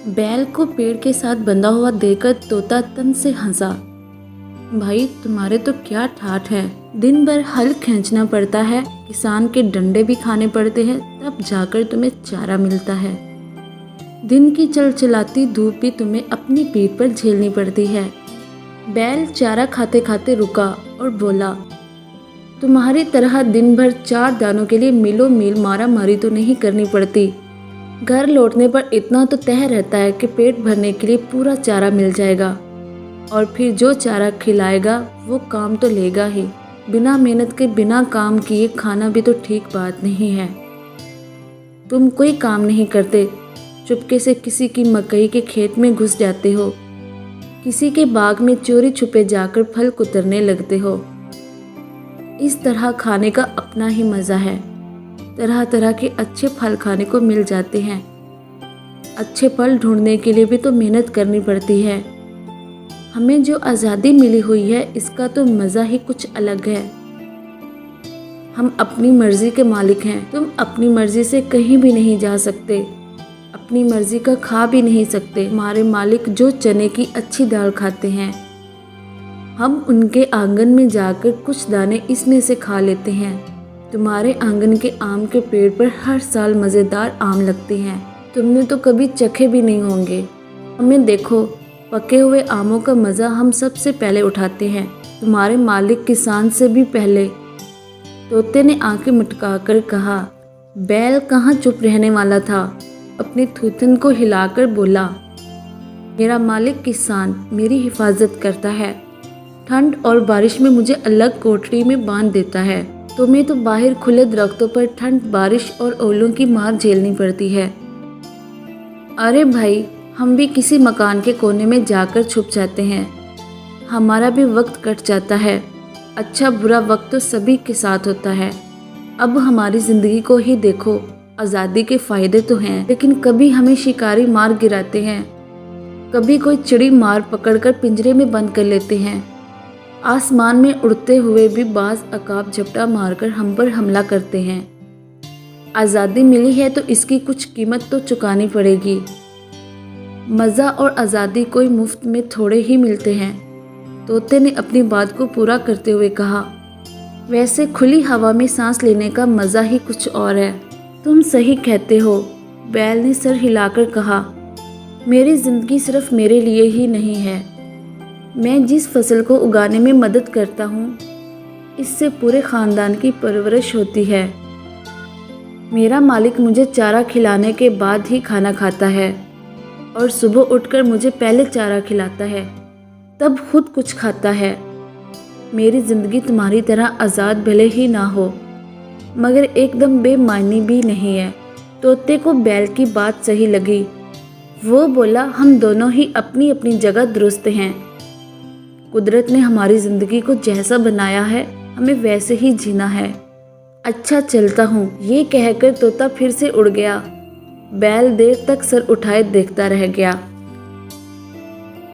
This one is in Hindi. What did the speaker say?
बैल को पेड़ के साथ बंधा हुआ देखकर तोता तन से हंसा। भाई तुम्हारे तो क्या ठाठ है, दिन भर हल खींचना पड़ता है, किसान के डंडे भी खाने पड़ते हैं, तब जाकर तुम्हें चारा मिलता है। दिन की चलचलाती धूप भी तुम्हें अपनी पीठ पर झेलनी पड़ती है। बैल चारा खाते खाते रुका और बोला, तुम्हारी तरह दिन भर 4 दानों के लिए मीलों मील मारा मारी तो नहीं करनी पड़ती। घर लौटने पर इतना तो तय रहता है कि पेट भरने के लिए पूरा चारा मिल जाएगा, और फिर जो चारा खिलाएगा वो काम तो लेगा ही। बिना मेहनत के बिना काम किए खाना भी तो ठीक बात नहीं है। तुम कोई काम नहीं करते, चुपके से किसी की मकई के खेत में घुस जाते हो, किसी के बाग में चोरी छुपे जाकर फल कुतरने लगते हो। इस तरह खाने का अपना ही मज़ा है। तरह तरह के अच्छे फल खाने को मिल जाते हैं। अच्छे फल ढूंढने के लिए भी तो मेहनत करनी पड़ती है। हमें जो आज़ादी मिली हुई है इसका तो मज़ा ही कुछ अलग है। हम अपनी मर्जी के मालिक हैं। तुम अपनी मर्जी से कहीं भी नहीं जा सकते, अपनी मर्जी का खा भी नहीं सकते। हमारे मालिक जो चने की अच्छी दाल खाते हैं, हम उनके आंगन में जाकर कुछ दाने इसमें से खा लेते हैं। तुम्हारे आंगन के आम के पेड़ पर हर साल मज़ेदार आम लगते हैं, तुमने तो कभी चखे भी नहीं होंगे। हमें देखो, पके हुए आमों का मज़ा हम सबसे पहले उठाते हैं, तुम्हारे मालिक किसान से भी पहले। तोते ने आंखें मटकाकर कहा। बैल कहाँ चुप रहने वाला था, अपनी थूथन को हिलाकर बोला, मेरा मालिक किसान मेरी हिफाजत करता है। ठंड और बारिश में मुझे अलग कोठरी में बांध देता है। तुम्हें तो बाहर खुले दरख्तों पर ठंड, बारिश और ओलों की मार झेलनी पड़ती है। अरे भाई, हम भी किसी मकान के कोने में जाकर छुप जाते हैं, हमारा भी वक्त कट जाता है। अच्छा बुरा वक्त तो सभी के साथ होता है। अब हमारी ज़िंदगी को ही देखो, आज़ादी के फ़ायदे तो हैं, लेकिन कभी हमें शिकारी मार गिराते हैं, कभी कोई चिड़ी मार पकड़कर पिंजरे में बंद कर लेते हैं। आसमान में उड़ते हुए भी बाज़ अकाब झपटा मारकर हम पर हमला करते हैं। आज़ादी मिली है तो इसकी कुछ कीमत तो चुकानी पड़ेगी। मज़ा और आज़ादी कोई मुफ्त में थोड़े ही मिलते हैं। तोते ने अपनी बात को पूरा करते हुए कहा, वैसे खुली हवा में सांस लेने का मज़ा ही कुछ और है। तुम सही कहते हो, बैल ने सर हिलाकर कहा। मेरी ज़िंदगी सिर्फ मेरे लिए ही नहीं है। मैं जिस फसल को उगाने में मदद करता हूँ, इससे पूरे ख़ानदान की परवरिश होती है। मेरा मालिक मुझे चारा खिलाने के बाद ही खाना खाता है, और सुबह उठकर मुझे पहले चारा खिलाता है, तब खुद कुछ खाता है। मेरी ज़िंदगी तुम्हारी तरह आज़ाद भले ही ना हो, मगर एकदम बेमायनी भी नहीं है। तोते को बैल की बात सही लगी। वो बोला, हम दोनों ही अपनी अपनी जगह दुरुस्त हैं। कुदरत ने हमारी ज़िंदगी को जैसा बनाया है, हमें वैसे ही जीना है। अच्छा चलता हूँ, ये कहकर तोता फिर से उड़ गया। बैल देर तक सर उठाए देखता रह गया।